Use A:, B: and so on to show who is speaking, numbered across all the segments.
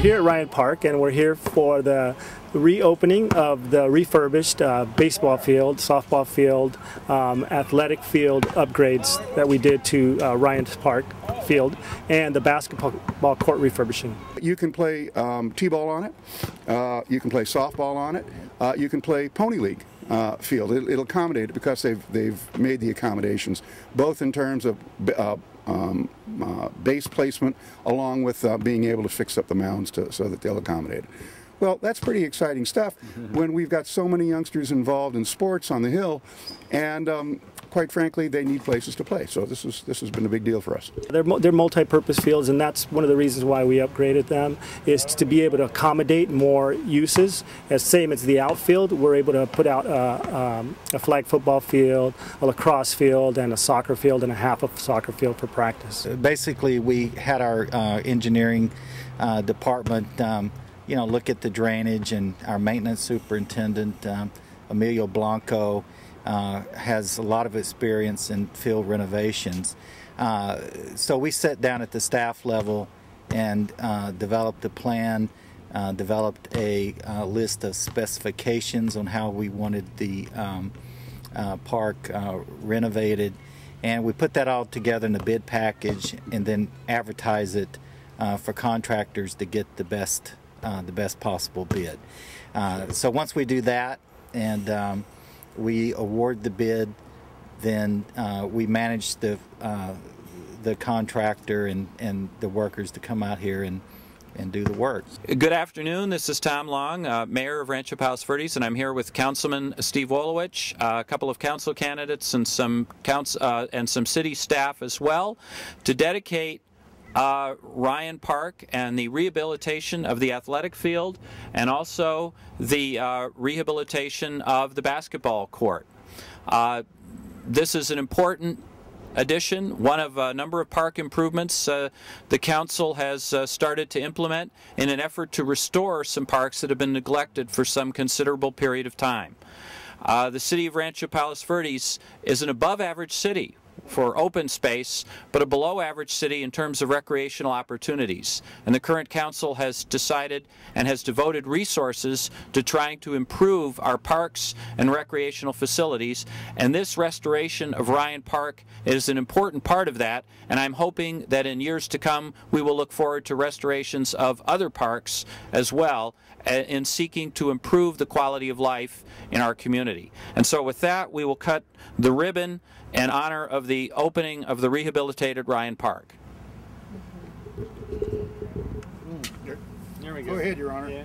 A: here at Ryan Park, and we're here for the reopening of the refurbished baseball field, softball field, athletic field upgrades that we did to Ryan Park field, and the basketball court refurbishing.
B: You can play t-ball on it, you can play softball on it, you can play pony league field. It'll accommodate it because they've made the accommodations, both in terms of base placement, along with being able to fix up the mounds so that they'll accommodate it. Well, that's pretty exciting stuff when we've got so many youngsters involved in sports on the Hill, and quite frankly, they need places to play. So this has been a big deal for us.
A: They're multi-purpose fields, and that's one of the reasons why we upgraded them, is to be able to accommodate more uses. As same as the outfield, we're able to put out a flag football field, a lacrosse field, and a soccer field, and a half of soccer field for practice.
C: Basically, we had our engineering department look at the drainage, and our maintenance superintendent, Emilio Blanco, has a lot of experience in field renovations. So we sat down at the staff level and developed a plan, developed a list of specifications on how we wanted the park renovated, and we put that all together in a bid package and then advertise it for contractors to get the best possible bid. So once we do that and we award the bid, then we manage the contractor and the workers to come out here and do the work.
D: Good afternoon. This is Tom Long, Mayor of Rancho Palos Verdes, and I'm here with Councilman Steve Wolowich, a couple of council candidates, and some city staff as well, to dedicate Ryan Park and the rehabilitation of the athletic field, and also the rehabilitation of the basketball court. This is an important addition, one of a number of park improvements the council has started to implement in an effort to restore some parks that have been neglected for some considerable period of time. The city of Rancho Palos Verdes is an above-average city for open space, but a below-average city in terms of recreational opportunities. And the current council has decided and has devoted resources to trying to improve our parks and recreational facilities, and this restoration of Ryan Park is an important part of that, and I'm hoping that in years to come we will look forward to restorations of other parks as well, in seeking to improve the quality of life in our community. And so with that, we will cut the ribbon in honor of the opening of the rehabilitated Ryan Park.
B: There we go. Go ahead, Your Honor.
A: Yeah.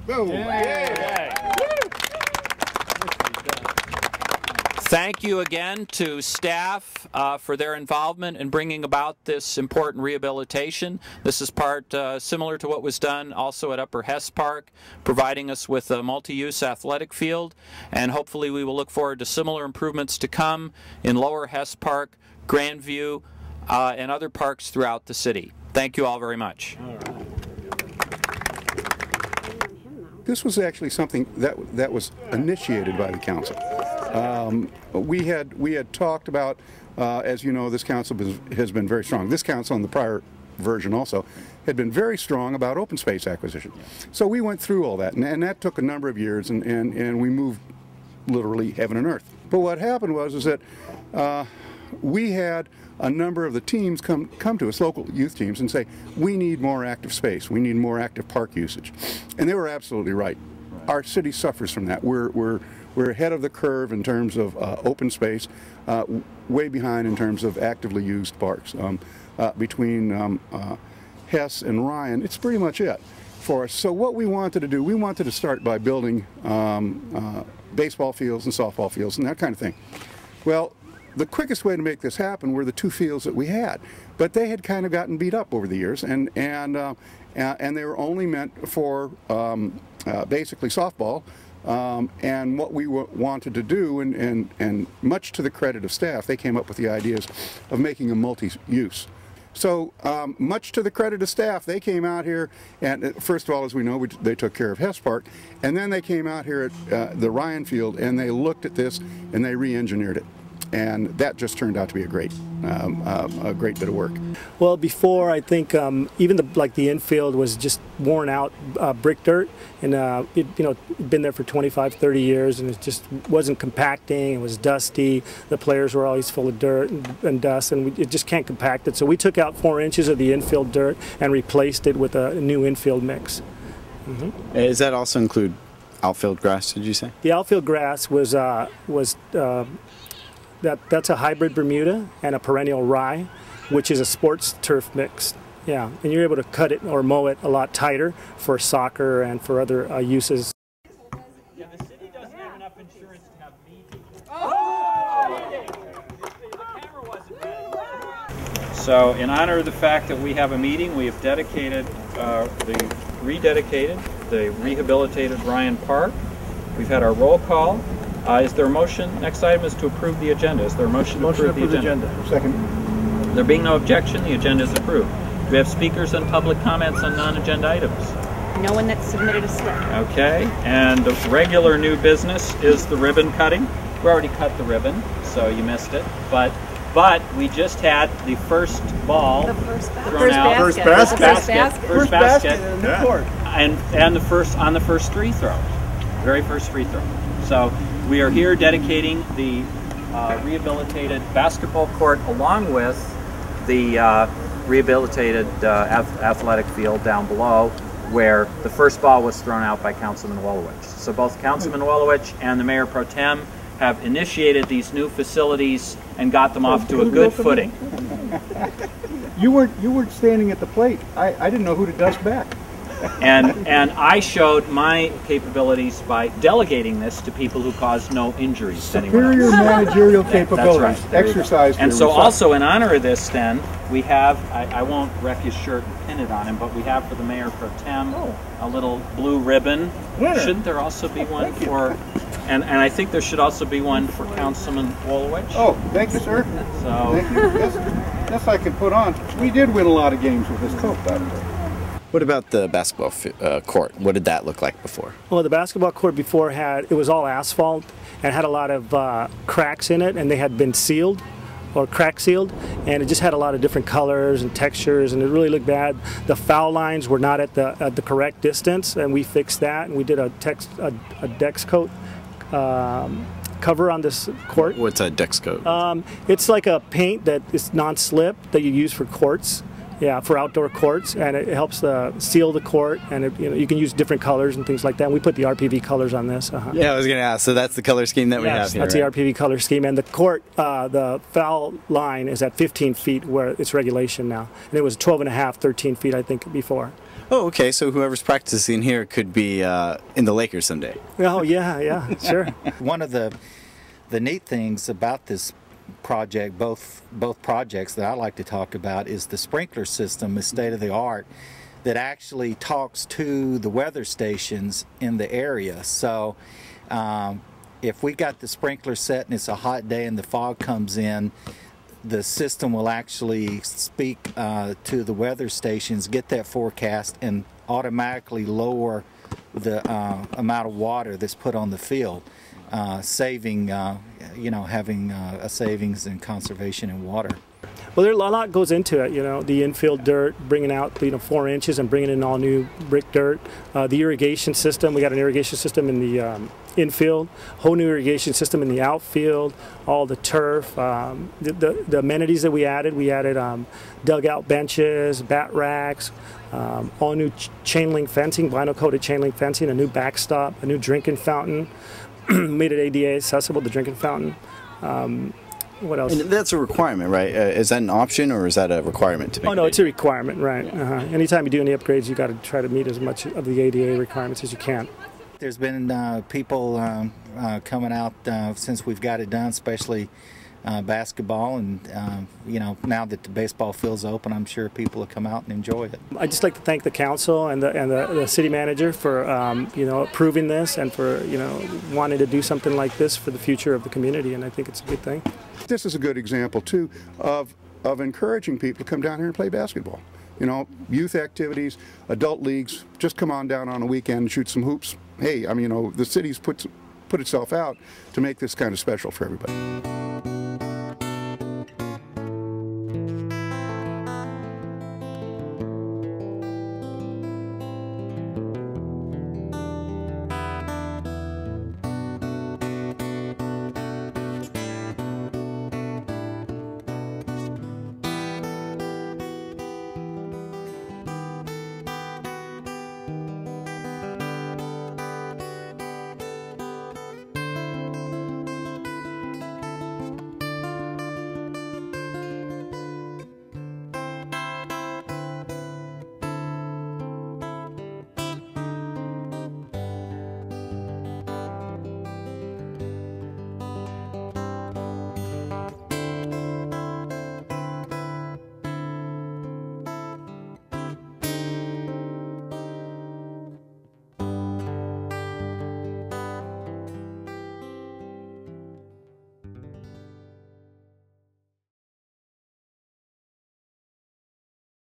B: Go!
D: Thank you again to staff for their involvement in bringing about this important rehabilitation. This is part similar to what was done also at Upper Hess Park, providing us with a multi-use athletic field, and hopefully we will look forward to similar improvements to come in Lower Hess Park, Grandview, and other parks throughout the city. Thank you all very much.
B: This was actually something that was initiated by the council. We had talked about, as you know, this council has been very strong. This council, in the prior version also, had been very strong about open space acquisition. So we went through all that, and that took a number of years, and we moved literally heaven and earth. But what happened was that we had a number of the teams come to us, local youth teams, and say, we need more active space, we need more active park usage. And they were absolutely right. Our city suffers from that. We're ahead of the curve in terms of open space, way behind in terms of actively used parks. Between Hess and Ryan, it's pretty much it for us. So what we wanted to do, we wanted to start by building baseball fields and softball fields and that kind of thing. Well, the quickest way to make this happen were the two fields that we had, but they had kind of gotten beat up over the years, and they were only meant for basically softball. And what we wanted to do, and much to the credit of staff, they came up with the ideas of making a multi-use. So much to the credit of staff, they came out here, and first of all, as we know, they took care of Hess Park, and then they came out here at the Ryan Field, and they looked at this, and they re-engineered it. and that just turned out to be a great bit of work.
A: Well, before, I think even the infield was just worn out brick dirt, and it'd been there for 25, 30 years, and it just wasn't compacting. It was dusty. The players were always full of dirt and dust, and it just can't compact it. So we took out 4 inches of the infield dirt and replaced it with a new infield mix.
E: Does that also include outfield grass, did you say?
A: The outfield grass was that's a hybrid Bermuda and a perennial rye, which is a sports turf mix. Yeah, and you're able to cut it or mow it a lot tighter for soccer and for other uses.
D: Yeah, the city doesn't have enough insurance to have meetings. The camera wasn't ready. So, in honor of the fact that we have a meeting, we have dedicated, rededicated the rehabilitated Ryan Park. We've had our roll call. Is there a motion? Next item is to approve the agenda. Is there a motion to approve the agenda?
B: Second.
D: There being no objection, the agenda is approved. Do we have speakers and public comments on non-agenda items?
F: No one that's submitted a slip.
D: Okay, and the regular new business is the ribbon cutting. We already cut the ribbon, so you missed it. But we just had the first ball thrown out.
F: First basket.
D: First basket in the court. And the first free throw. Very first free throw. So we are here dedicating the rehabilitated basketball court along with the rehabilitated athletic field down below, where the first ball was thrown out by Councilman Wolowich. So both Councilman Wolowich and the Mayor Pro Tem have initiated these new facilities and got them off to a good footing.
B: You weren't standing at the plate. I didn't know who to dust back.
D: And I showed my capabilities by delegating this to people who caused no injuries to anyone else.
B: Superior managerial capabilities
D: That's right.
B: exercised.
D: And so also in honor of this then, we have, I won't wreck his shirt and pin it on him, but we have for the Mayor Pro Tem a little blue ribbon.
B: Winner.
D: Shouldn't there also be one for, and I think there should also be one for Councilman Wolowich.
B: Oh, thank you, sir.
D: So,
B: Thank you. This I can put on. We did win a lot of games with this coat, by the way.
E: What about the basketball court? What did that look like before?
A: Well, the basketball court before it was all asphalt and had a lot of cracks in it, and they had been sealed or crack sealed, and it just had a lot of different colors and textures, and it really looked bad. The foul lines were not at the correct distance, and we fixed that, and we did a Dex coat cover on this court.
E: What's a Dex coat?
A: It's like a paint that is non-slip that you use for courts. Yeah, for outdoor courts, and it helps seal the court, and you can use different colors and things like that. And we put the RPV colors on this.
E: Yeah, I was going to ask. So that's the color scheme that we have here.
A: That's the RPV color scheme, and the court, the foul line is at 15 feet where it's regulation now, and it was 12.5, 13 feet I think before.
E: Oh, okay. So whoever's practicing here could be in the Lakers someday.
A: Oh yeah, sure.
C: One of the neat things about this project, both projects that I like to talk about, is the sprinkler system is state of the art that actually talks to the weather stations in the area. So if we got the sprinkler set and it's a hot day and the fog comes in, the system will actually speak to the weather stations, get that forecast, and automatically lower the amount of water that's put on the field, saving having a savings in conservation in water.
A: Well, a lot goes into it, the infield dirt, bringing out 4 inches and bringing in all new brick dirt. The irrigation system, we got an irrigation system in the infield, whole new irrigation system in the outfield, all the turf, the amenities that we added dugout benches, bat racks, all new chain link fencing, vinyl coated chain link fencing, a new backstop, a new drinking fountain, made it ADA accessible, the drinking fountain. What else?
E: And that's a requirement, right? Is that an option or is that a requirement to make?
A: Oh no, it's a requirement, right? Anytime you do any upgrades, you got to try to meet as much of the ADA requirements as you can.
C: There's been people coming out since we've got it done, especially basketball, and now that the baseball field's open, I'm sure people will come out and enjoy it.
A: I'd just like to thank the council and the city manager for approving this and for wanting to do something like this for the future of the community, and I think it's a good thing.
B: This is a good example too of encouraging people to come down here and play basketball. Youth activities, adult leagues, just come on down on a weekend and shoot some hoops. Hey, the city's put itself out to make this kind of special for everybody.